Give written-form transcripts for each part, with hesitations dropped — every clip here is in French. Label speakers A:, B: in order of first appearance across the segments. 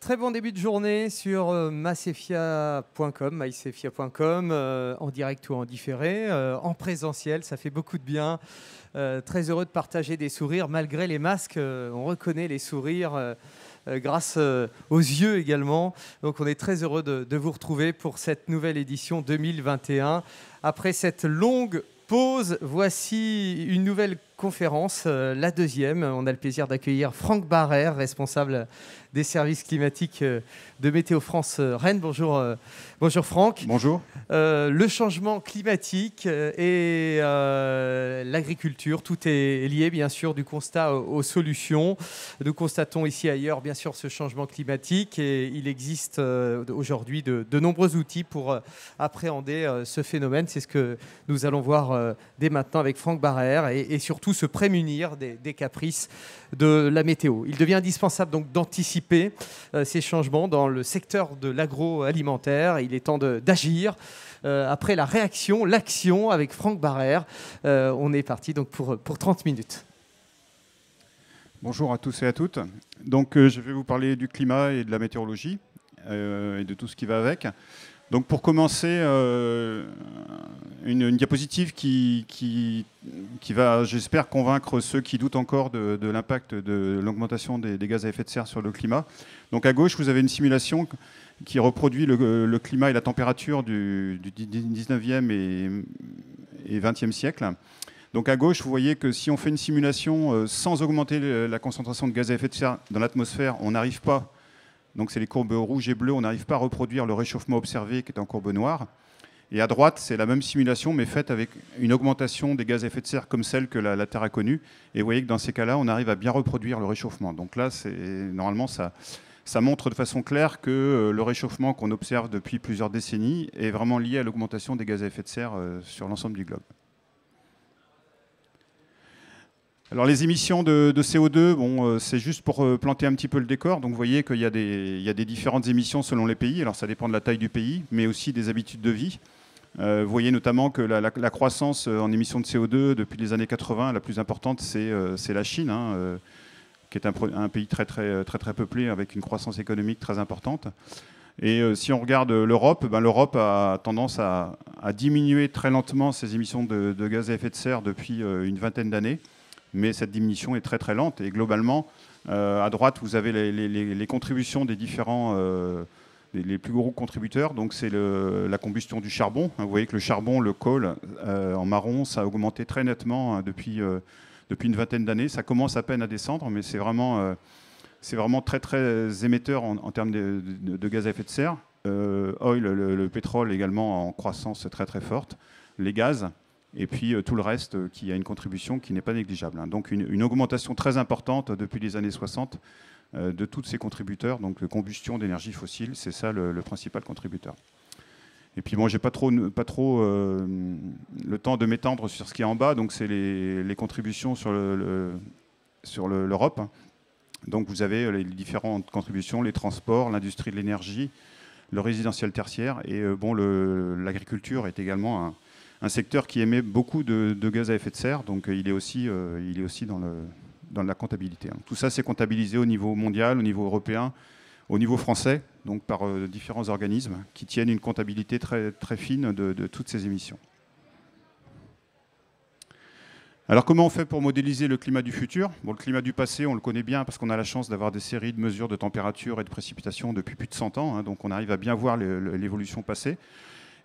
A: Très bon début de journée sur macefia.com, en direct ou en différé, en présentiel, ça fait beaucoup de bien. Très heureux de partager des sourires malgré les masques. On reconnaît les sourires grâce aux yeux également. Donc on est très heureux de vous retrouver pour cette nouvelle édition 2021. Après cette longue pause, voici une nouvelle conférence, la deuxième. On a le plaisir d'accueillir Franck Barrère, responsable des services climatiques de Météo France Rennes. Bonjour, bonjour Franck.
B: Bonjour.
A: Le changement climatique et l'agriculture, tout est lié bien sûr du constat aux solutions. Nous constatons ici et ailleurs bien sûr ce changement climatique et il existe aujourd'hui de nombreux outils pour appréhender ce phénomène. C'est ce que nous allons voir dès maintenant avec Franck Barrère et surtout se prémunir des caprices de la météo. Il devient indispensable donc d'anticiper ces changements dans le secteur de l'agroalimentaire. Il est temps d'agir. Après la réaction, l'action avec Franck Barrère. On est parti donc pour 30 minutes.
B: Bonjour à tous et à toutes. Donc, je vais vous parler du climat et de la météorologie et de tout ce qui va avec. Donc, pour commencer, une diapositive qui va, j'espère, convaincre ceux qui doutent encore de l'impact de l'augmentation des gaz à effet de serre sur le climat. Donc, à gauche, vous avez une simulation qui reproduit le climat et la température du 19e et 20e siècle. Donc à gauche, vous voyez que si on fait une simulation sans augmenter la concentration de gaz à effet de serre dans l'atmosphère, on n'arrive pas, donc c'est les courbes rouges et bleues, on n'arrive pas à reproduire le réchauffement observé qui est en courbe noire. Et à droite, c'est la même simulation, mais faite avec une augmentation des gaz à effet de serre comme celle que la Terre a connue. Et vous voyez que dans ces cas-là, on arrive à bien reproduire le réchauffement. Donc là, normalement, ça montre de façon claire que le réchauffement qu'on observe depuis plusieurs décennies est vraiment lié à l'augmentation des gaz à effet de serre sur l'ensemble du globe. Alors les émissions de CO2, bon, c'est juste pour planter un petit peu le décor. Donc vous voyez qu'il y a des différentes émissions selon les pays. Alors ça dépend de la taille du pays, mais aussi des habitudes de vie. Vous voyez notamment que la croissance en émissions de CO2 depuis les années 80, la plus importante, c'est la Chine, qui est un pays très peuplé avec une croissance économique très importante. Et si on regarde l'Europe, l'Europe a tendance à diminuer très lentement ses émissions de gaz à effet de serre depuis une vingtaine d'années. Mais cette diminution est très lente. Et globalement, à droite, vous avez les contributions des différents, les plus gros contributeurs. Donc c'est la combustion du charbon. Vous voyez que le charbon, le coal, en marron, ça a augmenté très nettement depuis une vingtaine d'années. Ça commence à peine à descendre, mais c'est vraiment très émetteur en termes de gaz à effet de serre. Oil, le pétrole également en croissance très forte. Les gaz. Et puis tout le reste qui a une contribution qui n'est pas négligeable. Donc une augmentation très importante depuis les années 60 de tous ces contributeurs. Donc combustion d'énergie fossile, c'est ça le principal contributeur. Et puis bon, j'ai pas trop le temps de m'étendre sur ce qui est en bas. Donc c'est les contributions sur l'Europe. Donc vous avez les différentes contributions, les transports, l'industrie de l'énergie, le résidentiel tertiaire. Et l'agriculture est également un secteur qui émet beaucoup de gaz à effet de serre, donc il est aussi dans la comptabilité. Tout ça, c'est comptabilisé au niveau mondial, au niveau européen, au niveau français, donc par différents organismes qui tiennent une comptabilité très fine de toutes ces émissions. Alors comment on fait pour modéliser le climat du futur? Bon, le climat du passé, on le connaît bien parce qu'on a la chance d'avoir des séries de mesures de température et de précipitation depuis plus de 100 ans, donc on arrive à bien voir l'évolution passée.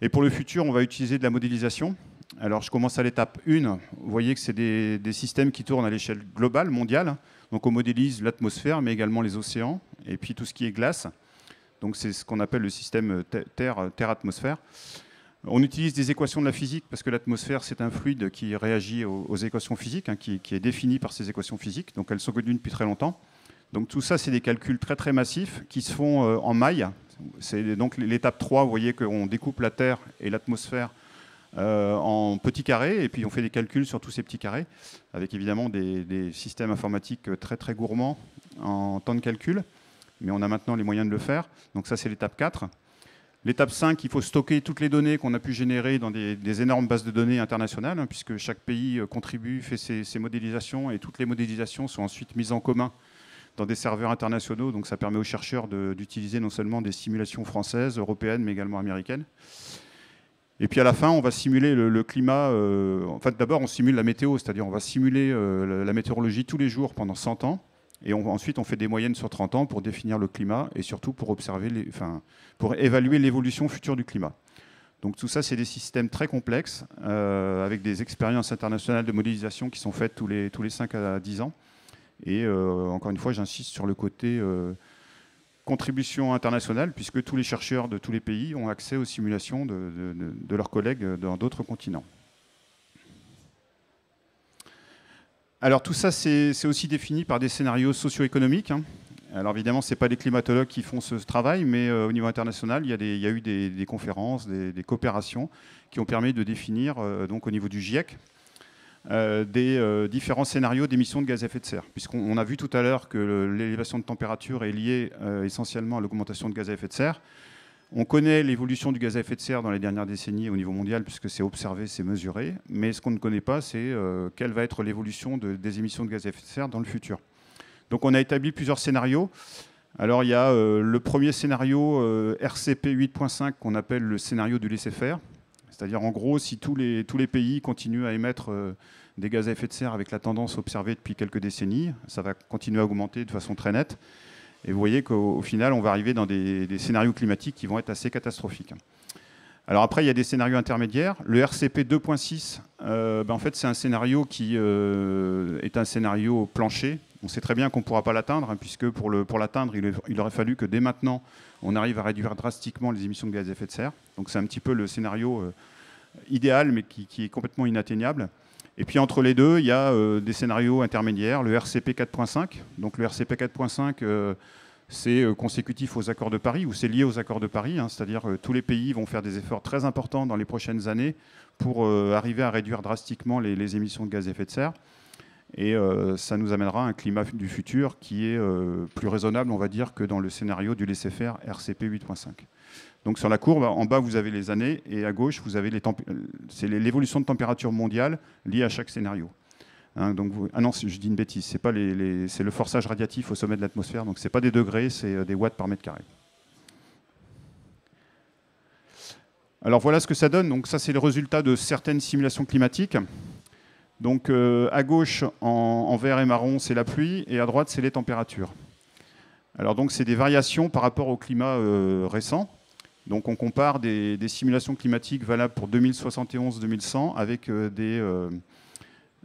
B: Et pour le futur, on va utiliser de la modélisation. Alors, je commence à l'étape 1. Vous voyez que c'est des systèmes qui tournent à l'échelle globale, mondiale. Donc, on modélise l'atmosphère, mais également les océans, et puis tout ce qui est glace. Donc, c'est ce qu'on appelle le système Terre-atmosphère. On utilise des équations de la physique, parce que l'atmosphère, c'est un fluide qui réagit aux équations physiques, qui est défini par ces équations physiques. Donc, elles sont connues depuis très longtemps. Donc, tout ça, c'est des calculs très massifs qui se font en mailles. C'est donc l'étape 3, vous voyez qu'on découpe la Terre et l'atmosphère en petits carrés, et puis on fait des calculs sur tous ces petits carrés, avec évidemment des systèmes informatiques très gourmands en temps de calcul, mais on a maintenant les moyens de le faire. Donc ça, c'est l'étape 4. L'étape 5, il faut stocker toutes les données qu'on a pu générer dans des énormes bases de données internationales, puisque chaque pays contribue, fait ses modélisations, et toutes les modélisations sont ensuite mises en commun dans des serveurs internationaux. Donc ça permet aux chercheurs d'utiliser non seulement des simulations françaises, européennes, mais également américaines. Et puis à la fin, on va simuler le climat. En fait, d'abord, on simule la météo, c'est-à-dire on va simuler la météorologie tous les jours pendant 100 ans. Et ensuite, on fait des moyennes sur 30 ans pour définir le climat et surtout pour pour évaluer l'évolution future du climat. Donc tout ça, c'est des systèmes très complexes avec des expériences internationales de modélisation qui sont faites tous les 5 à 10 ans. Et encore une fois, j'insiste sur le côté contribution internationale, puisque tous les chercheurs de tous les pays ont accès aux simulations de leurs collègues dans d'autres continents. Alors tout ça, c'est aussi défini par des scénarios socio-économiques. Alors évidemment, ce n'est pas les climatologues qui font ce travail, mais au niveau international, il y a eu des conférences, des coopérations qui ont permis de définir, donc au niveau du GIEC, des différents scénarios d'émissions de gaz à effet de serre. Puisqu'on a vu tout à l'heure que l'élévation de température est liée essentiellement à l'augmentation de gaz à effet de serre. On connaît l'évolution du gaz à effet de serre dans les dernières décennies au niveau mondial, puisque c'est observé, c'est mesuré. Mais ce qu'on ne connaît pas, c'est quelle va être l'évolution des émissions de gaz à effet de serre dans le futur. Donc on a établi plusieurs scénarios. Alors il y a le premier scénario RCP 8.5 qu'on appelle le scénario du laisser-faire. C'est-à-dire en gros, si tous les pays continuent à émettre des gaz à effet de serre avec la tendance observée depuis quelques décennies, ça va continuer à augmenter de façon très nette. Et vous voyez qu'au final, on va arriver dans des scénarios climatiques qui vont être assez catastrophiques. Alors après, il y a des scénarios intermédiaires. Le RCP 2.6, en fait, c'est un scénario qui est un scénario plancher. On sait très bien qu'on ne pourra pas l'atteindre, puisque pour l'atteindre, il aurait fallu que dès maintenant, on arrive à réduire drastiquement les émissions de gaz à effet de serre. Donc c'est un petit peu le scénario idéal, mais qui est complètement inatteignable. Et puis entre les deux, il y a des scénarios intermédiaires, le RCP 4.5. Donc le RCP 4.5, c'est consécutif aux accords de Paris, ou c'est lié aux accords de Paris, c'est-à-dire que tous les pays vont faire des efforts très importants dans les prochaines années pour arriver à réduire drastiquement les émissions de gaz à effet de serre. Et ça nous amènera à un climat du futur qui est plus raisonnable, on va dire, que dans le scénario du laisser-faire RCP 8.5. Donc sur la courbe, en bas, vous avez les années, et à gauche, vous avez c'est l'évolution de température mondiale liée à chaque scénario. Donc ah non, je dis une bêtise, c'est le forçage radiatif au sommet de l'atmosphère, donc ce n'est pas des degrés, c'est des watts par mètre carré. Alors voilà ce que ça donne. Donc ça, c'est le résultat de certaines simulations climatiques. Donc à gauche, en vert et marron, c'est la pluie, et à droite, c'est les températures. Alors donc c'est des variations par rapport au climat récent. Donc on compare des simulations climatiques valables pour 2071-2100 avec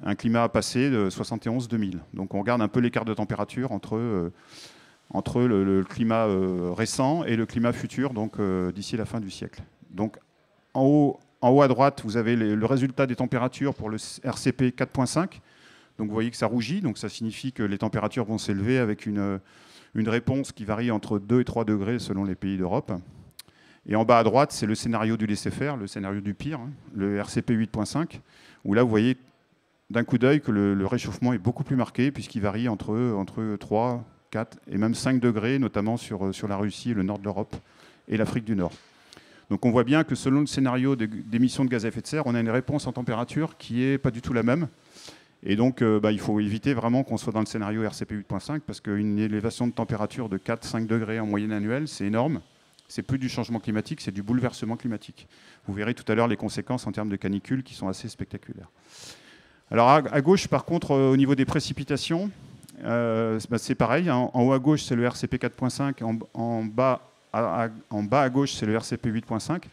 B: un climat passé de 71-2000. Donc on regarde un peu l'écart de température entre le climat récent et le climat futur, donc d'ici la fin du siècle. Donc en haut à droite, vous avez le résultat des températures pour le RCP 4.5. Donc vous voyez que ça rougit, donc ça signifie que les températures vont s'élever avec une réponse qui varie entre 2 et 3 degrés selon les pays d'Europe. Et en bas à droite, c'est le scénario du laisser-faire, le scénario du pire, le RCP 8.5, où là, vous voyez d'un coup d'œil que le réchauffement est beaucoup plus marqué, puisqu'il varie entre 3, 4 et même 5 degrés, notamment sur la Russie, le nord de l'Europe et l'Afrique du Nord. Donc on voit bien que selon le scénario d'émissions de gaz à effet de serre, on a une réponse en température qui n'est pas du tout la même. Et donc il faut éviter vraiment qu'on soit dans le scénario RCP 8.5, parce qu'une élévation de température de 4-5 degrés en moyenne annuelle, c'est énorme. C'est plus du changement climatique, c'est du bouleversement climatique. Vous verrez tout à l'heure les conséquences en termes de canicule qui sont assez spectaculaires. Alors à gauche, par contre, au niveau des précipitations, c'est pareil. En haut à gauche, c'est le RCP 4.5. En bas à gauche, c'est le RCP 8.5.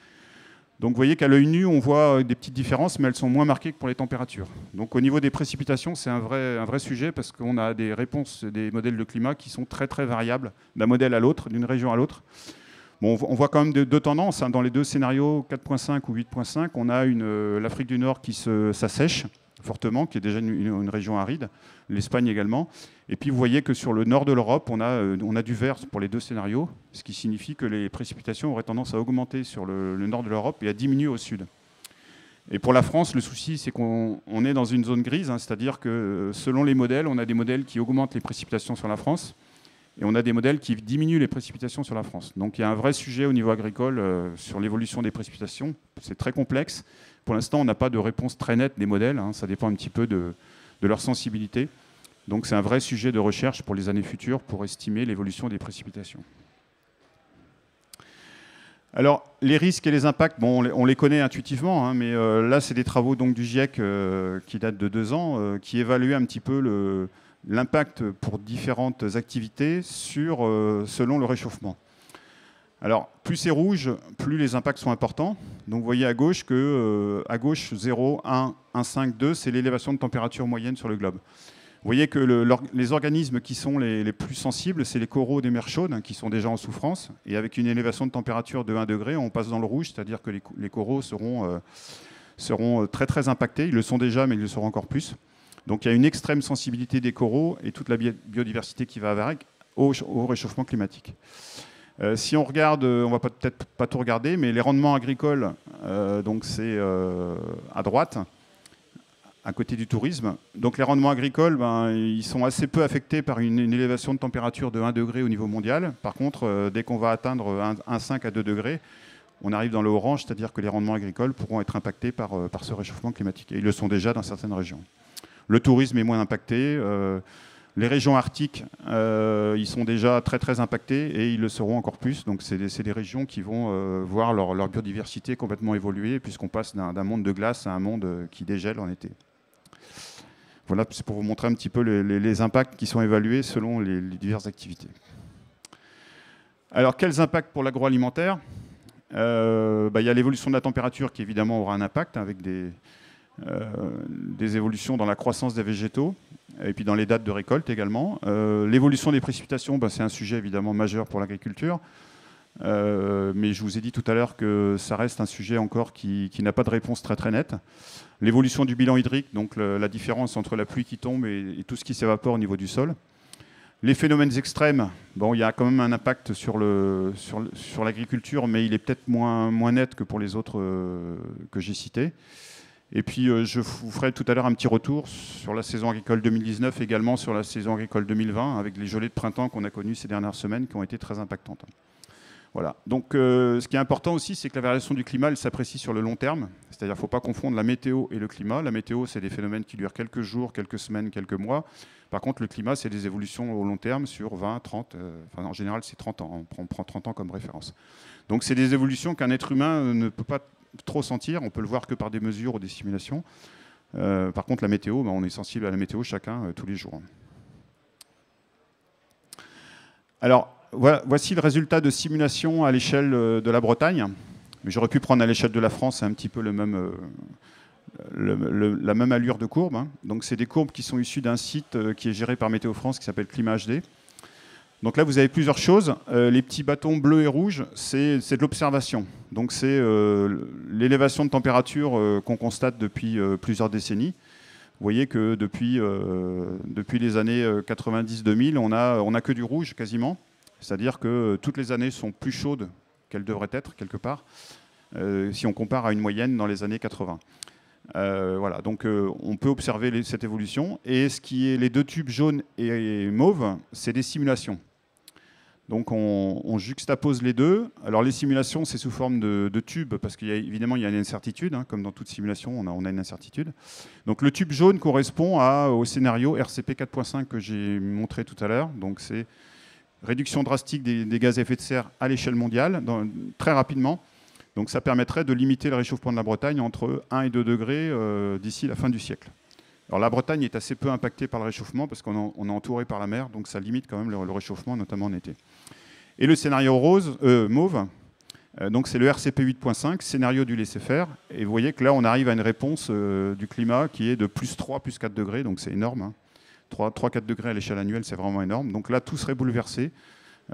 B: Donc vous voyez qu'à l'œil nu, on voit des petites différences, mais elles sont moins marquées que pour les températures. Donc au niveau des précipitations, c'est un vrai sujet, parce qu'on a des réponses, des modèles de climat qui sont très très variables d'un modèle à l'autre, d'une région à l'autre. Bon, on voit quand même deux tendances. Dans les deux scénarios, 4.5 ou 8.5, on a l'Afrique du Nord qui s'assèche fortement, qui est déjà une région aride, l'Espagne également. Et puis vous voyez que sur le nord de l'Europe, on a du vert pour les deux scénarios, ce qui signifie que les précipitations auraient tendance à augmenter sur le nord de l'Europe et à diminuer au sud. Et pour la France, le souci, c'est qu'on est dans une zone grise, c'est-à-dire que selon les modèles, on a des modèles qui augmentent les précipitations sur la France, et on a des modèles qui diminuent les précipitations sur la France. Donc il y a un vrai sujet au niveau agricole sur l'évolution des précipitations. C'est très complexe. Pour l'instant, on n'a pas de réponse très nette des modèles. Ça dépend un petit peu de leur sensibilité. Donc c'est un vrai sujet de recherche pour les années futures pour estimer l'évolution des précipitations. Alors, les risques et les impacts, bon, on les connaît intuitivement, hein, mais là, c'est des travaux donc, du GIEC qui datent de 2 ans, qui évaluent un petit peu l'impact pour différentes activités selon le réchauffement. Alors, plus c'est rouge, plus les impacts sont importants. Donc, vous voyez à gauche que à gauche, 0, 1, 1, 5, 2, c'est l'élévation de température moyenne sur le globe. Vous voyez que les organismes qui sont les plus sensibles, c'est les coraux des mers chaudes, hein, qui sont déjà en souffrance. Et avec une élévation de température de 1 degré, on passe dans le rouge, c'est-à-dire que les coraux seront très très impactés. Ils le sont déjà, mais ils le seront encore plus. Donc il y a une extrême sensibilité des coraux et toute la biodiversité qui va avec au réchauffement climatique. Si on regarde, on va peut-être pas tout regarder, mais les rendements agricoles, donc c'est à droite, à côté du tourisme. Donc les rendements agricoles, ils sont assez peu affectés par une élévation de température de 1 degré au niveau mondial. Par contre, dès qu'on va atteindre 1,5 à 2 degrés, on arrive dans le orange, c'est-à-dire que les rendements agricoles pourront être impactés par ce réchauffement climatique. Et ils le sont déjà dans certaines régions. Le tourisme est moins impacté. Les régions arctiques, ils sont déjà très très impactés et ils le seront encore plus. Donc c'est des régions qui vont voir leur biodiversité complètement évoluer puisqu'on passe d'un monde de glace à un monde qui dégèle en été. Voilà, c'est pour vous montrer un petit peu les impacts qui sont évalués selon les diverses activités. Alors, quels impacts pour l'agroalimentaire ? Il y a l'évolution de la température qui, évidemment, aura un impact avec des évolutions dans la croissance des végétaux et puis dans les dates de récolte également. L'évolution des précipitations, c'est un sujet, évidemment, majeur pour l'agriculture. Mais je vous ai dit tout à l'heure que ça reste un sujet encore qui n'a pas de réponse très très nette. L'évolution du bilan hydrique, donc la différence entre la pluie qui tombe et tout ce qui s'évapore au niveau du sol. Les phénomènes extrêmes, il y a quand même un impact sur l'agriculture, mais il est peut-être moins net que pour les autres que j'ai cités. Et puis je vous ferai tout à l'heure un petit retour sur la saison agricole 2019, également sur la saison agricole 2020, avec les gelées de printemps qu'on a connues ces dernières semaines qui ont été très impactantes. Voilà. Donc, ce qui est important aussi, c'est que la variation du climat, elle s'apprécie sur le long terme. C'est-à-dire qu'il ne faut pas confondre la météo et le climat. La météo, c'est des phénomènes qui durent quelques jours, quelques semaines, quelques mois. Par contre, le climat, c'est des évolutions au long terme sur 20, 30, en général, c'est 30 ans. On prend 30 ans comme référence. Donc, c'est des évolutions qu'un être humain ne peut pas trop sentir. On peut le voir que par des mesures ou des simulations. Par contre, la météo, on est sensible à la météo chacun tous les jours. Alors, voici le résultat de simulation à l'échelle de la Bretagne. Mais j'aurais pu prendre à l'échelle de la France, c'est un petit peu la même allure de courbe. Hein. Donc c'est des courbes qui sont issues d'un site qui est géré par Météo France qui s'appelle Climat HD. Donc là, vous avez plusieurs choses. Les petits bâtons bleus et rouges, c'est de l'observation. Donc c'est l'élévation de température qu'on constate depuis plusieurs décennies. Vous voyez que depuis les années 90-2000, on a que du rouge quasiment. C'est-à-dire que toutes les années sont plus chaudes qu'elles devraient être, quelque part, si on compare à une moyenne dans les années 80. Voilà, donc on peut observer cette évolution. Et ce qui est les deux tubes jaunes et mauves, c'est des simulations. Donc on juxtapose les deux. Alors les simulations, c'est sous forme de tubes, parce qu'évidemment, il y a une incertitude. Hein, comme dans toute simulation, on a une incertitude. Donc le tube jaune correspond au scénario RCP 4.5 que j'ai montré tout à l'heure. Donc c'est réduction drastique des gaz à effet de serre à l'échelle mondiale, très rapidement. Donc ça permettrait de limiter le réchauffement de la Bretagne entre 1 et 2 degrés d'ici la fin du siècle. Alors la Bretagne est assez peu impactée par le réchauffement parce qu'on est entouré par la mer, donc ça limite quand même le réchauffement, notamment en été. Et le scénario mauve, donc c'est le RCP 8.5, scénario du laisser-faire. Et vous voyez que là, on arrive à une réponse du climat qui est de plus 3, plus 4 degrés, donc c'est énorme. Hein. 3-4 degrés à l'échelle annuelle, c'est vraiment énorme. Donc là, tout serait bouleversé.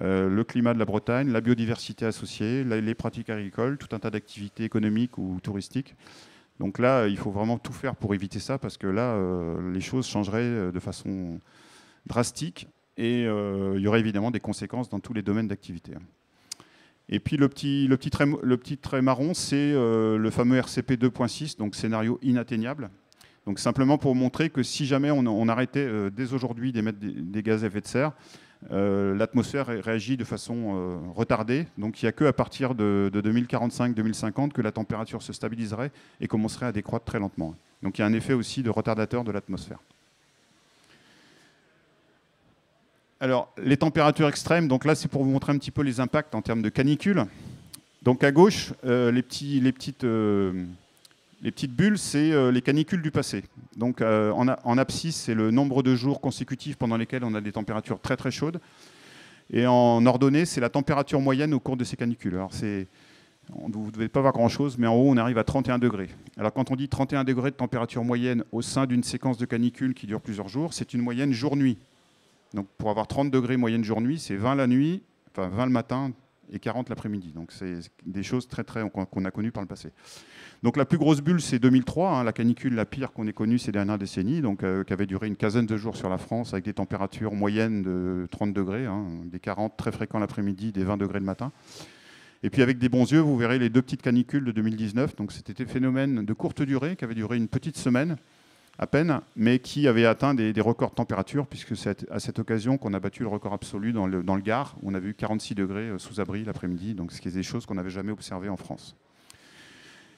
B: Le climat de la Bretagne, la biodiversité associée, les pratiques agricoles, tout un tas d'activités économiques ou touristiques. Donc là, il faut vraiment tout faire pour éviter ça, parce que là, les choses changeraient de façon drastique et il y aurait évidemment des conséquences dans tous les domaines d'activité. Et puis le petit trait marron, c'est le fameux RCP 2.6, donc scénario inatteignable. Donc simplement pour montrer que si jamais on arrêtait dès aujourd'hui d'émettre des gaz à effet de serre, l'atmosphère réagit de façon retardée. Donc il n'y a qu'à partir de 2045-2050 que la température se stabiliserait et commencerait à décroître très lentement. Donc il y a un effet aussi de retardateur de l'atmosphère. Alors, les températures extrêmes, donc là, c'est pour vous montrer un petit peu les impacts en termes de canicule. Donc, à gauche, les petites bulles, c'est les canicules du passé. Donc, en abscisse, c'est le nombre de jours consécutifs pendant lesquels on a des températures très, très chaudes. Et en ordonnée, c'est la température moyenne au cours de ces canicules. Alors, vous ne devez pas voir grand-chose, mais en haut, on arrive à 31 degrés. Alors, quand on dit 31 degrés de température moyenne au sein d'une séquence de canicules qui dure plusieurs jours, c'est une moyenne jour-nuit. Donc, pour avoir 30 degrés moyenne jour-nuit, c'est 20 la nuit, enfin 20 le matin et 40 l'après-midi. Donc, c'est des choses qu'on a connues par le passé. Donc, la plus grosse bulle, c'est 2003, hein, la canicule la pire qu'on ait connue ces dernières décennies, donc, qui avait duré une quinzaine de jours sur la France, avec des températures moyennes de 30 degrés, hein, des 40 très fréquents l'après-midi, des 20 degrés le matin. Et puis, avec des bons yeux, vous verrez les deux petites canicules de 2019. Donc, c'était des phénomènes de courte durée, qui avaient duré une petite semaine, à peine, mais qui avait atteint des records de température, puisque c'est à cette occasion qu'on a battu le record absolu dans le Gard, où on avait eu 46 degrés sous abri l'après-midi, donc ce qui est des choses qu'on n'avait jamais observées en France.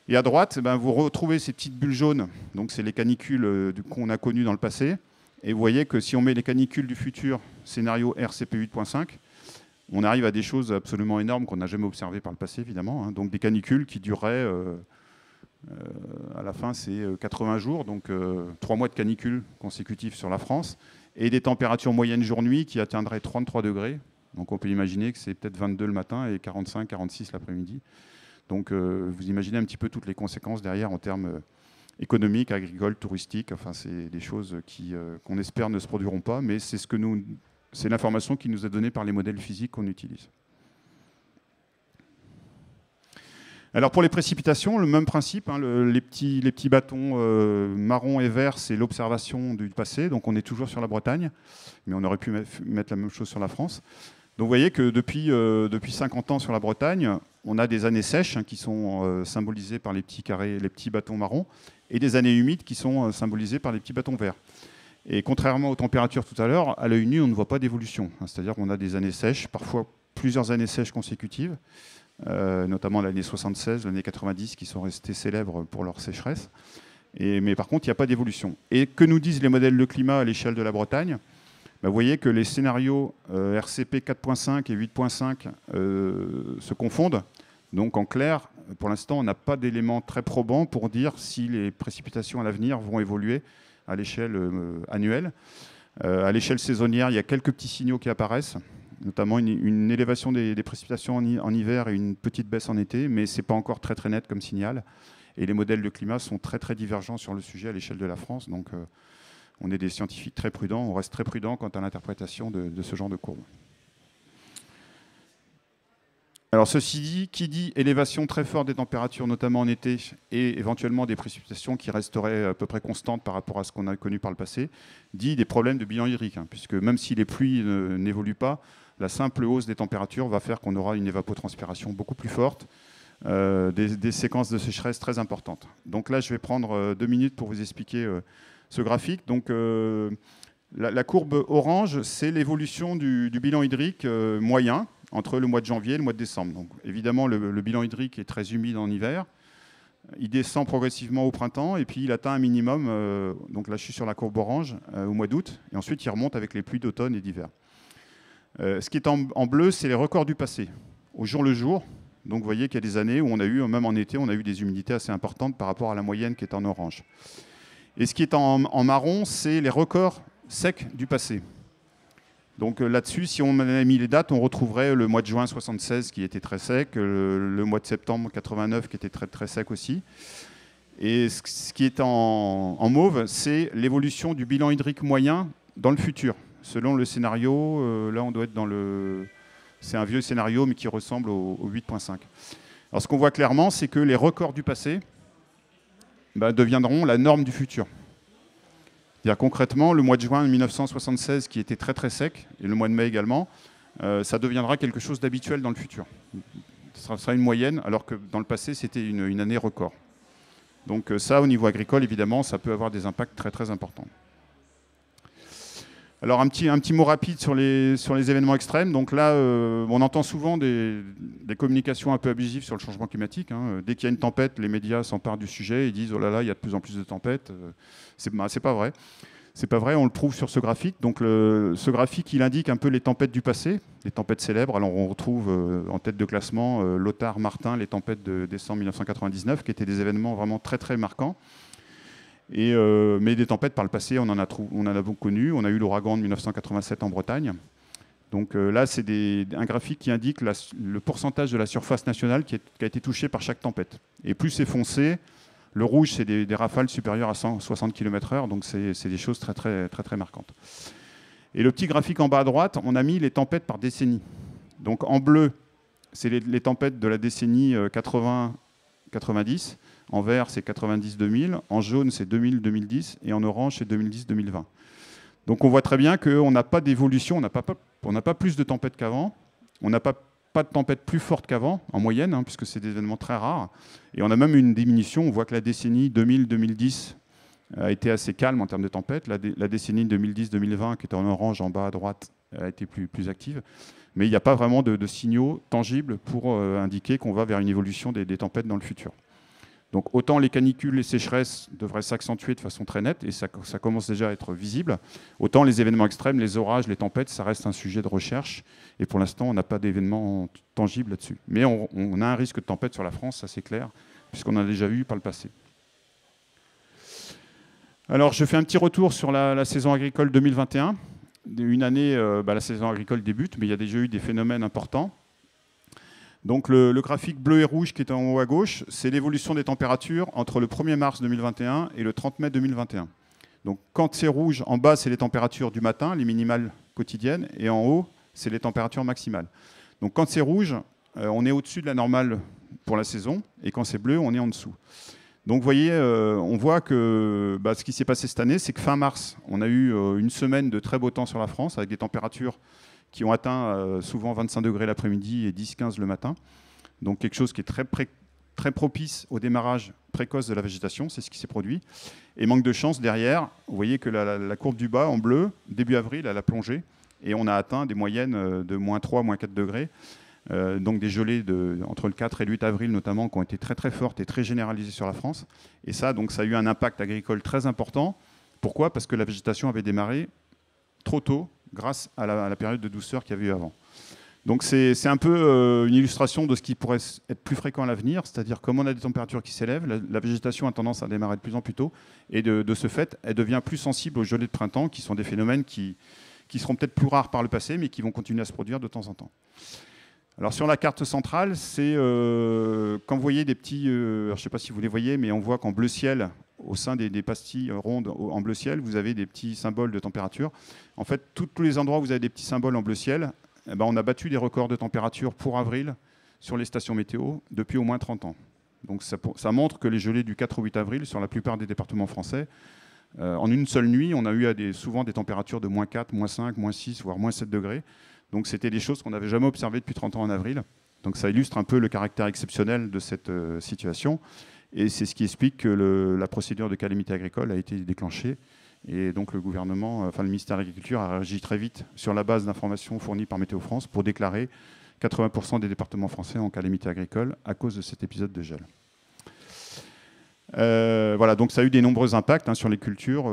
B: Et à droite, vous retrouvez ces petites bulles jaunes, donc c'est les canicules qu'on a connues dans le passé, et vous voyez que si on met les canicules du futur, scénario RCP 8.5, on arrive à des choses absolument énormes qu'on n'a jamais observées par le passé, évidemment, hein, donc des canicules qui dureraient... à la fin, c'est 80 jours, donc 3 mois de canicule consécutifs sur la France, et des températures moyennes jour-nuit qui atteindraient 33 degrés. Donc on peut imaginer que c'est peut-être 22 le matin et 45, 46 l'après-midi. Donc vous imaginez un petit peu toutes les conséquences derrière en termes économiques, agricoles, touristiques. Enfin, c'est des choses qu'on espère ne se produiront pas, mais c'est l'information qui nous est donnée par les modèles physiques qu'on utilise. Alors pour les précipitations, le même principe, hein, les petits bâtons marron et vert, c'est l'observation du passé, donc on est toujours sur la Bretagne, mais on aurait pu mettre la même chose sur la France. Donc vous voyez que depuis 50 ans sur la Bretagne, on a des années sèches hein, qui sont symbolisées par les petits carrés, les petits bâtons marrons, et des années humides qui sont symbolisées par les petits bâtons verts. Et contrairement aux températures tout à l'heure, à l'œil nu, on ne voit pas d'évolution, hein, c'est-à-dire qu'on a des années sèches, parfois plusieurs années sèches consécutives, notamment l'année 76, l'année 90, qui sont restées célèbres pour leur sécheresse. Mais par contre, il n'y a pas d'évolution. Et que nous disent les modèles de climat à l'échelle de la Bretagne? Vous voyez que les scénarios RCP 4.5 et 8.5 se confondent. Donc en clair, pour l'instant, on n'a pas d'éléments très probants pour dire si les précipitations à l'avenir vont évoluer à l'échelle annuelle. À l'échelle saisonnière, il y a quelques petits signaux qui apparaissent, notamment une élévation des précipitations en hiver et une petite baisse en été, mais ce n'est pas encore très, très net comme signal. Et les modèles de climat sont très, très divergents sur le sujet à l'échelle de la France. Donc, on est des scientifiques très prudents, on reste très prudents quant à l'interprétation de ce genre de courbe. Alors, ceci dit, qui dit élévation très forte des températures, notamment en été, et éventuellement des précipitations qui resteraient à peu près constantes par rapport à ce qu'on a connu par le passé, dit des problèmes de bilan hydrique, hein, puisque même si les pluies n'évoluent pas, la simple hausse des températures va faire qu'on aura une évapotranspiration beaucoup plus forte, des séquences de sécheresse très importantes. Donc là, je vais prendre 2 minutes pour vous expliquer ce graphique. Donc, la courbe orange, c'est l'évolution du bilan hydrique moyen entre le mois de janvier et le mois de décembre. Donc, évidemment, le bilan hydrique est très humide en hiver. Il descend progressivement au printemps et puis il atteint un minimum, donc là je suis sur la courbe orange, au mois d'août. Et ensuite, il remonte avec les pluies d'automne et d'hiver. Ce qui est en bleu, c'est les records du passé, au jour le jour. Donc vous voyez qu'il y a des années où on a eu, même en été, on a eu des humidités assez importantes par rapport à la moyenne qui est en orange. Et ce qui est en marron, c'est les records secs du passé. Donc là-dessus, si on avait mis les dates, on retrouverait le mois de juin 76 qui était très sec, le mois de septembre 89 qui était très, très sec aussi. Et ce qui est en mauve, c'est l'évolution du bilan hydrique moyen dans le futur. Selon le scénario, là on doit être dans le... C'est un vieux scénario mais qui ressemble au 8.5. Alors ce qu'on voit clairement, c'est que les records du passé deviendront la norme du futur. C'est-à-dire concrètement, le mois de juin 1976 qui était très très sec, et le mois de mai également, ça deviendra quelque chose d'habituel dans le futur. Ça sera une moyenne, alors que dans le passé, c'était une année record. Donc ça, au niveau agricole, évidemment, ça peut avoir des impacts très très importants. Alors un petit mot rapide sur les événements extrêmes. Donc là, on entend souvent des communications un peu abusives sur le changement climatique, hein. Dès qu'il y a une tempête, les médias s'emparent du sujet et disent « Oh là là, il y a de plus en plus de tempêtes ». C'est pas vrai. C'est pas vrai, on le prouve sur ce graphique. Donc ce graphique, il indique un peu les tempêtes du passé, les tempêtes célèbres. Alors on retrouve en tête de classement Lothar, Martin, les tempêtes de décembre 1999, qui étaient des événements vraiment très très marquants. Mais des tempêtes par le passé, on en a beaucoup connu. On a eu l'ouragan de 1987 en Bretagne. Donc là, c'est un graphique qui indique le pourcentage de la surface nationale qui a été touchée par chaque tempête. Et plus c'est foncé, le rouge, c'est des rafales supérieures à 160 km/h, donc c'est des choses très, très, très, très marquantes. Et le petit graphique en bas à droite, on a mis les tempêtes par décennie. Donc en bleu, c'est les tempêtes de la décennie 80-90. En vert, c'est 90-2000. En jaune, c'est 2000-2010. Et en orange, c'est 2010-2020. Donc on voit très bien qu'on n'a pas d'évolution, on n'a pas plus de tempêtes qu'avant. On n'a pas de tempêtes plus fortes qu'avant, en moyenne, hein, puisque c'est des événements très rares. Et on a même une diminution. On voit que la décennie 2000-2010 a été assez calme en termes de tempêtes. La décennie 2010-2020, qui est en orange en bas à droite, a été plus active. Mais il n'y a pas vraiment de signaux tangibles pour indiquer qu'on va vers une évolution des tempêtes dans le futur. Donc autant les canicules, les sécheresses devraient s'accentuer de façon très nette, et ça commence déjà à être visible, autant les événements extrêmes, les orages, les tempêtes, ça reste un sujet de recherche, et pour l'instant, on n'a pas d'événements tangibles là-dessus. Mais on a un risque de tempête sur la France, ça c'est clair, puisqu'on en a déjà vu par le passé. Alors, je fais un petit retour sur la saison agricole 2021. Une année, la saison agricole débute, mais il y a déjà eu des phénomènes importants. Donc le graphique bleu et rouge qui est en haut à gauche, c'est l'évolution des températures entre le 1er mars 2021 et le 30 mai 2021. Donc quand c'est rouge, en bas, c'est les températures du matin, les minimales quotidiennes, et en haut, c'est les températures maximales. Donc quand c'est rouge, on est au-dessus de la normale pour la saison, et quand c'est bleu, on est en dessous. Donc vous voyez, on voit que ce qui s'est passé cette année, c'est que fin mars, on a eu une semaine de très beau temps sur la France, avec des températures qui ont atteint souvent 25 degrés l'après-midi et 10-15 le matin. Donc quelque chose qui est très propice au démarrage précoce de la végétation, c'est ce qui s'est produit. Et manque de chance, derrière, vous voyez que la courbe du bas, en bleu, début avril, elle a plongé, et on a atteint des moyennes de moins 3, moins 4 degrés. Donc des gelées entre le 4 et le 8 avril notamment, qui ont été très très fortes et très généralisées sur la France. Et ça a eu un impact agricole très important. Pourquoi ? Parce que la végétation avait démarré trop tôt, grâce à la période de douceur qu'il y avait eu avant. Donc c'est un peu une illustration de ce qui pourrait être plus fréquent à l'avenir, c'est-à-dire comme on a des températures qui s'élèvent, la végétation a tendance à démarrer de plus en plus tôt, et de ce fait, elle devient plus sensible aux gelées de printemps, qui sont des phénomènes qui seront peut-être plus rares par le passé, mais qui vont continuer à se produire de temps en temps. Alors sur la carte centrale, c'est quand vous voyez des petits, je ne sais pas si vous les voyez, mais on voit qu'en bleu ciel, au sein des pastilles rondes en bleu ciel, vous avez des petits symboles de température. En fait, tous les endroits où vous avez des petits symboles en bleu ciel, on a battu des records de température pour avril sur les stations météo depuis au moins 30 ans. Donc ça montre que les gelées du 4 au 8 avril, sur la plupart des départements français, en une seule nuit, on a eu souvent des températures de moins 4, moins 5, moins 6, voire moins 7 degrés. Donc c'était des choses qu'on n'avait jamais observées depuis 30 ans en avril. Donc ça illustre un peu le caractère exceptionnel de cette situation. Et c'est ce qui explique que la procédure de calamité agricole a été déclenchée. Et donc le gouvernement, le ministère de l'Agriculture a réagi très vite sur la base d'informations fournies par Météo France pour déclarer 80% des départements français en calamité agricole à cause de cet épisode de gel. Voilà, donc ça a eu des nombreux impacts sur les cultures.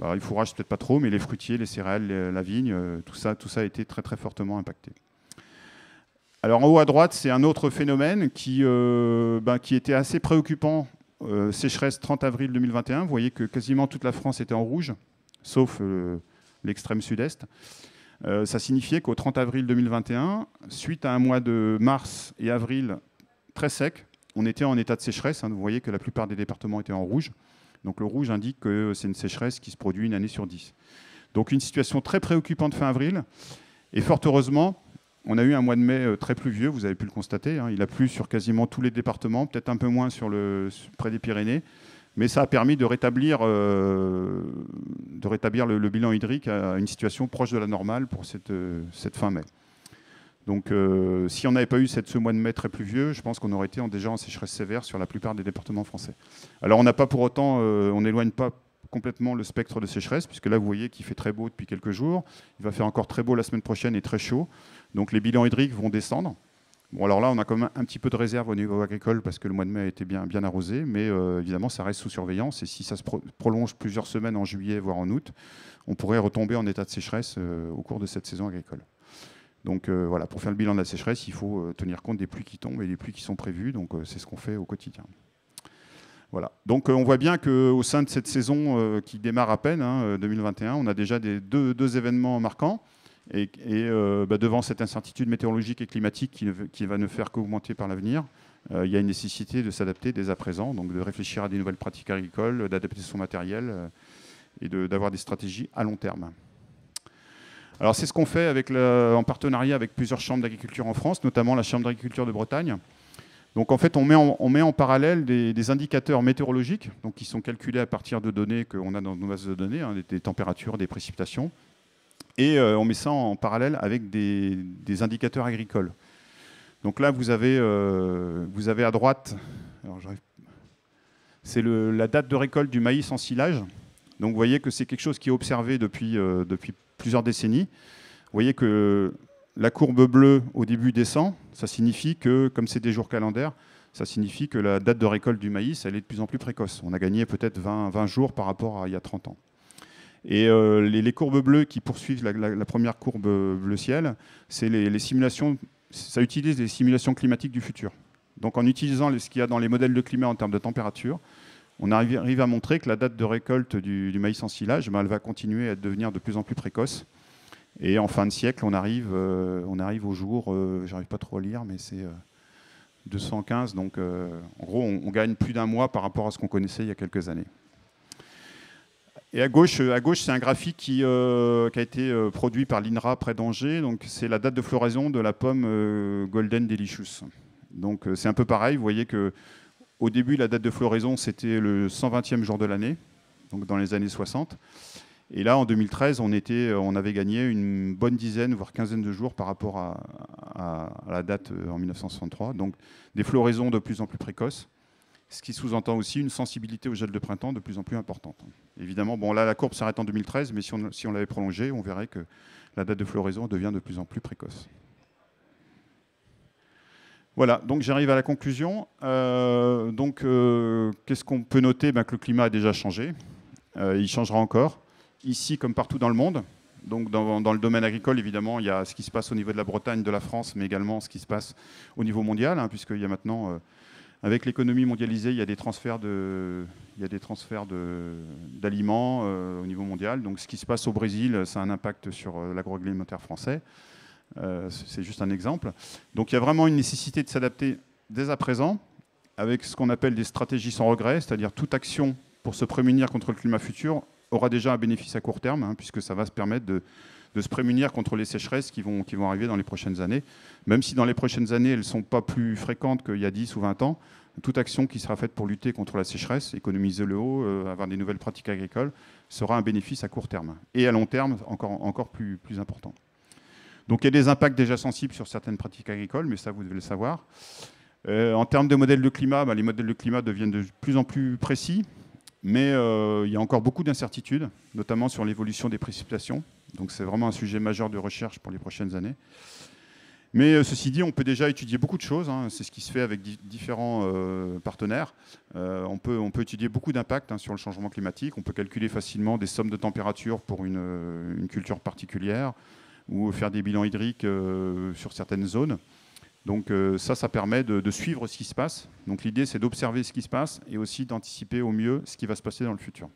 B: Alors, les fourrages, peut-être pas trop, mais les fruitiers, les céréales, la vigne, tout ça a été très très fortement impacté. Alors en haut à droite, c'est un autre phénomène qui était assez préoccupant. Sécheresse 30 avril 2021. Vous voyez que quasiment toute la France était en rouge, sauf l'extrême sud-est. Ça signifiait qu'au 30 avril 2021, suite à un mois de mars et avril très sec, on était en état de sécheresse. Vous voyez que la plupart des départements étaient en rouge. Donc le rouge indique que c'est une sécheresse qui se produit une année sur 10. Donc une situation très préoccupante fin avril. Et fort heureusement, on a eu un mois de mai très pluvieux, vous avez pu le constater. Il a plu sur quasiment tous les départements, peut-être un peu moins près des Pyrénées. Mais ça a permis de rétablir le bilan hydrique à une situation proche de la normale pour cette fin mai. Donc si on n'avait pas eu ce mois de mai très pluvieux, je pense qu'on aurait été déjà en sécheresse sévère sur la plupart des départements français. Alors on n'a pas pour autant, on n'éloigne pas complètement le spectre de sécheresse, puisque là vous voyez qu'il fait très beau depuis quelques jours. Il va faire encore très beau la semaine prochaine et très chaud. Donc les bilans hydriques vont descendre. Bon, alors là, on a quand même un petit peu de réserve au niveau agricole parce que le mois de mai a été bien arrosé, mais évidemment, ça reste sous surveillance. Et si ça se prolonge plusieurs semaines en juillet, voire en août, on pourrait retomber en état de sécheresse au cours de cette saison agricole. Donc voilà, pour faire le bilan de la sécheresse, il faut tenir compte des pluies qui tombent et des pluies qui sont prévues. Donc c'est ce qu'on fait au quotidien. Voilà. Donc on voit bien qu'au sein de cette saison qui démarre à peine, 2021, on a déjà deux événements marquants. Et devant cette incertitude météorologique et climatique qui va ne faire qu'augmenter par l'avenir, il y a une nécessité de s'adapter dès à présent, donc de réfléchir à des nouvelles pratiques agricoles, d'adapter son matériel et d'avoir des stratégies à long terme. Alors c'est ce qu'on fait en partenariat avec plusieurs chambres d'agriculture en France, notamment la Chambre d'agriculture de Bretagne. Donc en fait, on met en parallèle des indicateurs météorologiques, donc qui sont calculés à partir de données qu'on a dans nos bases de données, des températures, des précipitations, et on met ça en parallèle avec des indicateurs agricoles. Donc là, vous avez à droite, c'est la date de récolte du maïs en silage. Donc vous voyez que c'est quelque chose qui est observé depuis plusieurs décennies. Vous voyez que la courbe bleue au début descend, ça signifie que, comme c'est des jours calendaires, ça signifie que la date de récolte du maïs, elle est de plus en plus précoce. On a gagné peut-être 20 jours par rapport à il y a 30 ans. Et les courbes bleues qui poursuivent la première courbe bleu ciel, c'est les simulations, ça utilise les simulations climatiques du futur. Donc en utilisant ce qu'il y a dans les modèles de climat en termes de température, on arrive à montrer que la date de récolte du maïs en silage, elle va continuer à devenir de plus en plus précoce. Et en fin de siècle, on arrive au jour, j'arrive pas trop à lire, mais c'est 215. Donc en gros, on gagne plus d'un mois par rapport à ce qu'on connaissait il y a quelques années. Et à gauche c'est un graphique qui a été produit par l'INRA près d'Angers. Donc c'est la date de floraison de la pomme Golden Delicious. Donc c'est un peu pareil. Vous voyez qu'au début, la date de floraison, c'était le 120e jour de l'année, donc dans les années 60. Et là, en 2013, on avait gagné une bonne dizaine, voire quinzaine de jours par rapport à la date en 1963. Donc des floraisons de plus en plus précoces, ce qui sous-entend aussi une sensibilité au gel de printemps de plus en plus importante. Évidemment, bon, là, la courbe s'arrête en 2013, mais si on l'avait prolongée, on verrait que la date de floraison devient de plus en plus précoce. Voilà, donc j'arrive à la conclusion. Qu'est-ce qu'on peut noter? Que le climat a déjà changé. Il changera encore. Ici, comme partout dans le monde. Donc, dans le domaine agricole, évidemment, il y a ce qui se passe au niveau de la Bretagne, de la France, mais également ce qui se passe au niveau mondial, puisqu'il y a maintenant, avec l'économie mondialisée, il y a des transferts d'aliments au niveau mondial. Donc, ce qui se passe au Brésil, ça a un impact sur l'agroalimentaire français. C'est juste un exemple. Donc, il y a vraiment une nécessité de s'adapter dès à présent avec ce qu'on appelle des stratégies sans regret, c'est-à-dire toute action pour se prémunir contre le climat futur aura déjà un bénéfice à court terme, puisque ça va se permettre de se prémunir contre les sécheresses qui vont arriver dans les prochaines années. Même si dans les prochaines années, elles ne sont pas plus fréquentes qu'il y a 10 ou 20 ans, toute action qui sera faite pour lutter contre la sécheresse, économiser l'eau, avoir des nouvelles pratiques agricoles, sera un bénéfice à court terme. Et à long terme, encore plus important. Donc il y a des impacts déjà sensibles sur certaines pratiques agricoles, mais ça, vous devez le savoir. En termes de modèles de climat, les modèles de climat deviennent de plus en plus précis. Mais il y a encore beaucoup d'incertitudes, notamment sur l'évolution des précipitations. Donc c'est vraiment un sujet majeur de recherche pour les prochaines années. Mais ceci dit, on peut déjà étudier beaucoup de choses. C'est ce qui se fait avec différents partenaires. On peut étudier beaucoup d'impacts sur le changement climatique. On peut calculer facilement des sommes de température pour une culture particulière ou faire des bilans hydriques sur certaines zones. Donc ça permet de suivre ce qui se passe. Donc l'idée, c'est d'observer ce qui se passe et aussi d'anticiper au mieux ce qui va se passer dans le futur.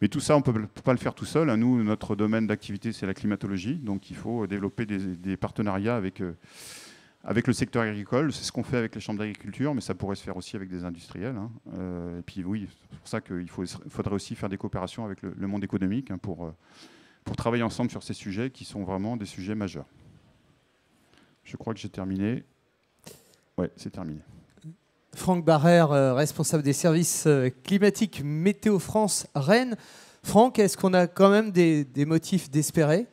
B: Mais tout ça, on ne peut pas le faire tout seul. Nous, notre domaine d'activité, c'est la climatologie. Donc il faut développer des partenariats avec le secteur agricole. C'est ce qu'on fait avec les chambres d'agriculture, mais ça pourrait se faire aussi avec des industriels. Et puis oui, c'est pour ça qu'il faudrait aussi faire des coopérations avec le monde économique pour travailler ensemble sur ces sujets qui sont vraiment des sujets majeurs. Je crois que j'ai terminé. Ouais, c'est terminé.
A: Franck Barrère, responsable des services climatiques Météo France Rennes. Franck, est-ce qu'on a quand même des motifs d'espérer?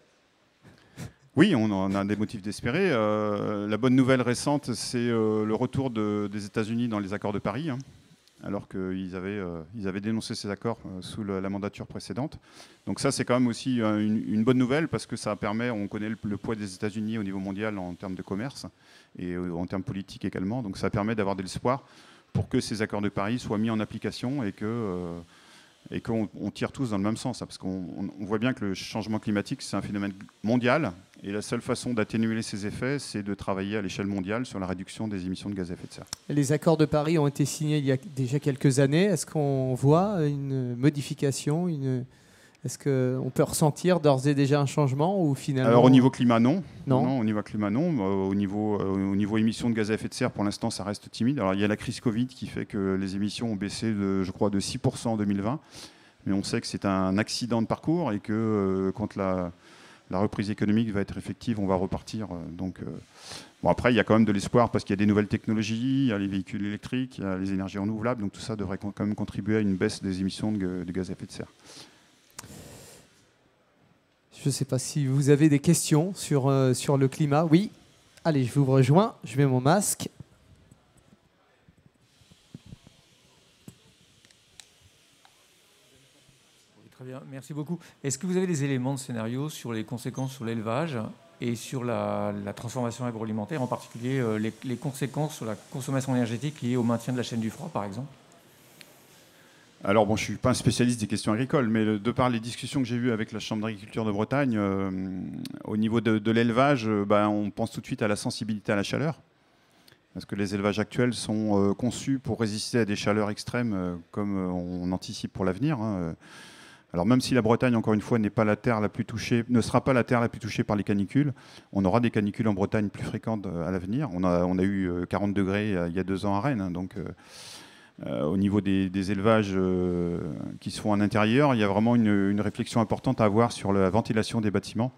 B: Oui, on en a des motifs d'espérer. La bonne nouvelle récente, c'est le retour des États-Unis dans les accords de Paris. alors qu'ils avaient dénoncé ces accords sous la mandature précédente. Donc ça, c'est quand même aussi une bonne nouvelle, parce que ça permet, on connaît le poids des États-Unis au niveau mondial en termes de commerce et en termes politiques également. Donc ça permet d'avoir de l'espoir pour que ces accords de Paris soient mis en application et qu'on tire tous dans le même sens, parce qu'on voit bien que le changement climatique, c'est un phénomène mondial, et la seule façon d'atténuer ses effets, c'est de travailler à l'échelle mondiale sur la réduction des émissions de gaz à effet de serre.
A: Les accords de Paris ont été signés il y a déjà quelques années. Est-ce qu'on voit une modification, est-ce qu'on peut ressentir d'ores et déjà un changement, ou finalement...
B: Alors au niveau climat, non.
A: Non,
B: au niveau climat, non. Au niveau émissions de gaz à effet de serre, pour l'instant, ça reste timide. Alors il y a la crise Covid qui fait que les émissions ont baissé de 6% en 2020. Mais on sait que c'est un accident de parcours et que quand la reprise économique va être effective, on va repartir. Bon, après, il y a quand même de l'espoir, parce qu'il y a des nouvelles technologies, il y a les véhicules électriques, il y a les énergies renouvelables. Donc tout ça devrait quand même contribuer à une baisse des émissions de gaz à effet de serre.
A: je ne sais pas si vous avez des questions sur le climat. Oui, allez, je vous rejoins, je mets mon masque.
C: Très bien, merci beaucoup. Est-ce que vous avez des éléments de scénario sur les conséquences sur l'élevage et sur la transformation agroalimentaire, en particulier les conséquences sur la consommation énergétique liées au maintien de la chaîne du froid, par exemple ?
B: Alors bon, je ne suis pas un spécialiste des questions agricoles, mais de par les discussions que j'ai eues avec la Chambre d'agriculture de Bretagne, au niveau de l'élevage, on pense tout de suite à la sensibilité à la chaleur. Parce que les élevages actuels sont conçus pour résister à des chaleurs extrêmes, comme on anticipe pour l'avenir. Alors même si la Bretagne, encore une fois, ne sera pas la terre la plus touchée par les canicules, on aura des canicules en Bretagne plus fréquentes à l'avenir. On a eu 40 degrés il y a 2 ans à Rennes, donc au niveau des élevages qui se font en intérieur, il y a vraiment une réflexion importante à avoir sur la ventilation des bâtiments.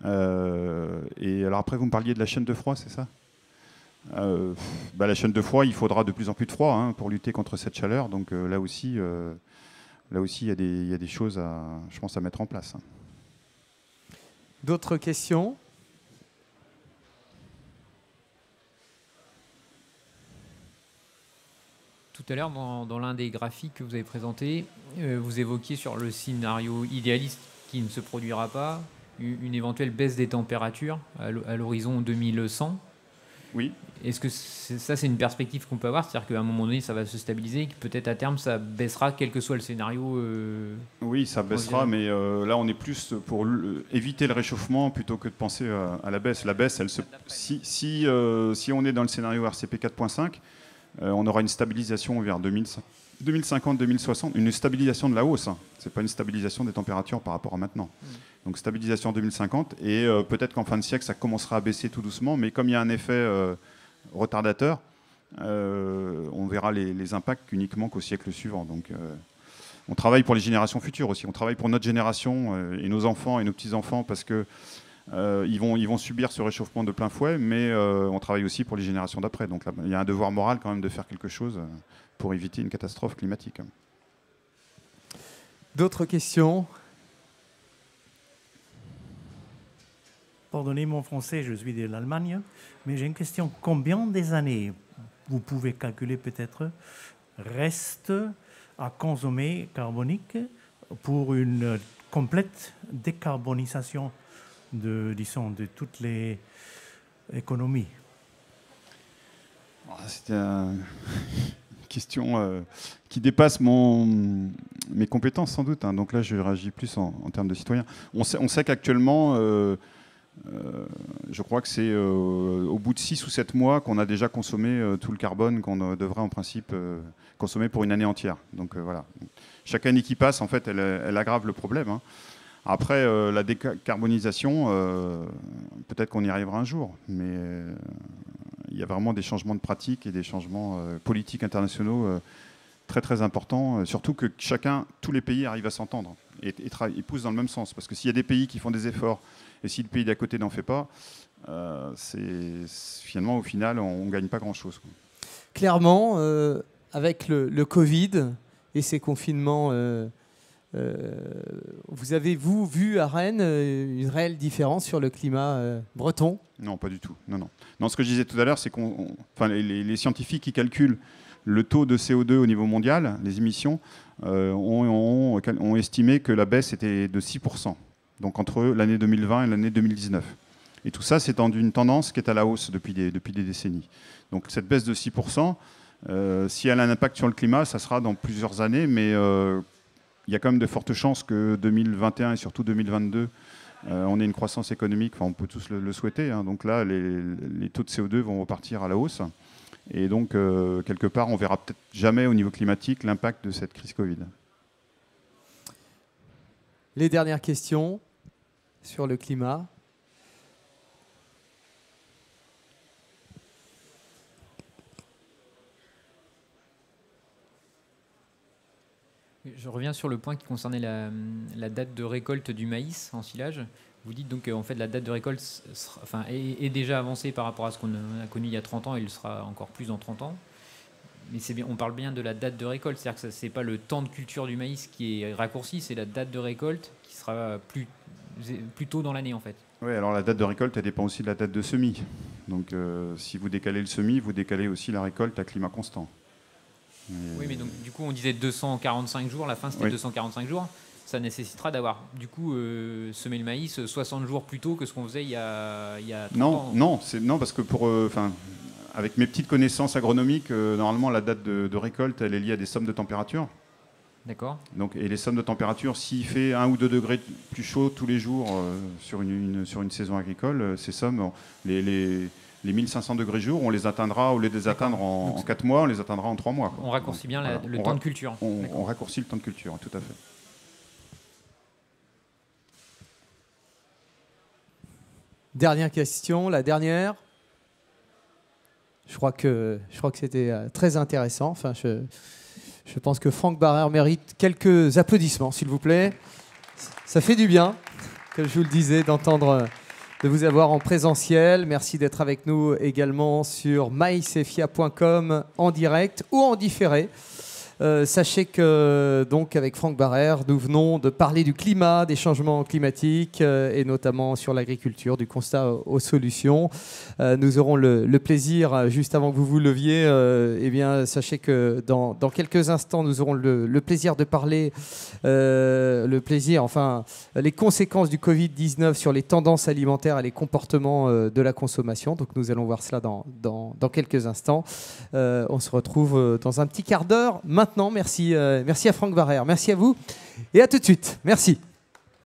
B: Et alors après, vous me parliez de la chaîne de froid, c'est ça ? La chaîne de froid, il faudra de plus en plus de froid pour lutter contre cette chaleur. Donc là aussi, il y a des choses, je pense, à mettre en place.
A: D'autres questions ?
D: Tout à l'heure, dans l'un des graphiques que vous avez présenté, vous évoquiez sur le scénario idéaliste qui ne se produira pas, une éventuelle baisse des températures à l'horizon 2100.
B: Oui.
D: Est-ce que c'est une perspective qu'on peut avoir ? C'est-à-dire qu'à un moment donné, ça va se stabiliser et que peut-être à terme, ça baissera, quel que soit le scénario
B: Oui, ça baissera, mais là, on est plus pour éviter le réchauffement plutôt que de penser à la baisse. La baisse, si on est dans le scénario RCP 4.5, on aura une stabilisation vers 2050-2060, une stabilisation de la hausse. Ce n'est pas une stabilisation des températures par rapport à maintenant. Donc stabilisation en 2050, et peut-être qu'en fin de siècle, ça commencera à baisser tout doucement, mais comme il y a un effet retardateur, on verra les impacts uniquement qu'au siècle suivant. Donc on travaille pour les générations futures aussi. On travaille pour notre génération et nos enfants et nos petits-enfants, parce que ils vont subir ce réchauffement de plein fouet, mais on travaille aussi pour les générations d'après. Donc là, il y a un devoir moral quand même de faire quelque chose pour éviter une catastrophe climatique.
A: D'autres questions ?
E: Pardonnez mon français, je suis de l'Allemagne, mais j'ai une question. Combien des années, vous pouvez calculer peut-être, reste à consommer carbonique pour une complète décarbonisation de toutes les économies?
B: C'est une question qui dépasse mes compétences sans doute. Donc là, je réagis plus en termes de citoyen. On sait qu'actuellement, je crois que c'est au bout de 6 ou 7 mois qu'on a déjà consommé tout le carbone qu'on devrait en principe consommer pour une année entière. Donc voilà. Chaque année qui passe, en fait, elle aggrave le problème. Après, la décarbonisation, peut-être qu'on y arrivera un jour, mais il y a vraiment des changements de pratiques et des changements politiques internationaux très très importants, surtout que tous les pays arrivent à s'entendre et poussent dans le même sens. Parce que s'il y a des pays qui font des efforts et si le pays d'à côté n'en fait pas, finalement, au final, on ne gagne pas grand-chose.
A: Clairement, avec le Covid et ces confinements, vous avez, vu à Rennes une réelle différence sur le climat breton ?
B: Non, pas du tout. Non, ce que je disais tout à l'heure, c'est les scientifiques qui calculent le taux de CO2 au niveau mondial, les émissions, ont estimé que la baisse était de 6%, donc entre l'année 2020 et l'année 2019. Et tout ça, c'est dans une tendance qui est à la hausse depuis des décennies. Donc cette baisse de 6%, si elle a un impact sur le climat, ça sera dans plusieurs années, mais il y a quand même de fortes chances que 2021 et surtout 2022, on ait une croissance économique, enfin on peut tous le souhaiter, hein. Donc là, les taux de CO2 vont repartir à la hausse. Et donc, quelque part, on verra peut-être jamais au niveau climatique l'impact de cette crise Covid.
A: Les dernières questions sur le climat.
D: Je reviens sur le point qui concernait la date de récolte du maïs en silage. Vous dites donc en fait la date de récolte est déjà avancée par rapport à ce qu'on a connu il y a 30 ans et il sera encore plus dans 30 ans. Mais c'est bien, on parle bien de la date de récolte, c'est-à-dire que ce n'est pas le temps de culture du maïs qui est raccourci, c'est la date de récolte qui sera plus tôt dans l'année en fait.
B: Oui, alors la date de récolte, elle dépend aussi de la date de semis. Donc si vous décalez le semis, vous décalez aussi la récolte à climat constant.
D: Oui, mais donc du coup on disait 245 jours, la fin c'était 245 jours. Ça nécessitera d'avoir, du coup, semé le maïs 60 jours plus tôt que ce qu'on faisait il y a 30 ans.
B: Non, parce que avec mes petites connaissances agronomiques, normalement, la date de récolte, elle est liée à des sommes de température.
D: D'accord.
B: Donc, et les sommes de température, s'il fait 1 ou 2 degrés plus chaud tous les jours sur une saison agricole, ces sommes, les 1500 degrés jour, on les atteindra, au lieu de les atteindre en 4 mois, on les atteindra en 3 mois. Quoi.
D: On raccourcit bien le temps de culture.
B: On raccourcit le temps de culture, tout à fait.
A: Dernière question, la dernière. Je crois que c'était très intéressant. Enfin, je pense que Franck Barrère mérite quelques applaudissements, s'il vous plaît. Ça fait du bien, comme je vous le disais, de vous avoir en présentiel. Merci d'être avec nous également sur maïsefia.com en direct ou en différé. Sachez que, donc, avec Franck Barrère, nous venons de parler du climat, des changements climatiques et notamment sur l'agriculture, du constat aux solutions. Nous aurons le plaisir, juste avant que vous vous leviez, sachez que dans quelques instants, nous aurons le plaisir de parler, les conséquences du Covid-19 sur les tendances alimentaires et les comportements de la consommation. Donc, nous allons voir cela dans quelques instants. On se retrouve dans un petit quart d'heure. Maintenant, merci à Franck Barrère, merci à vous et à tout de suite. Merci.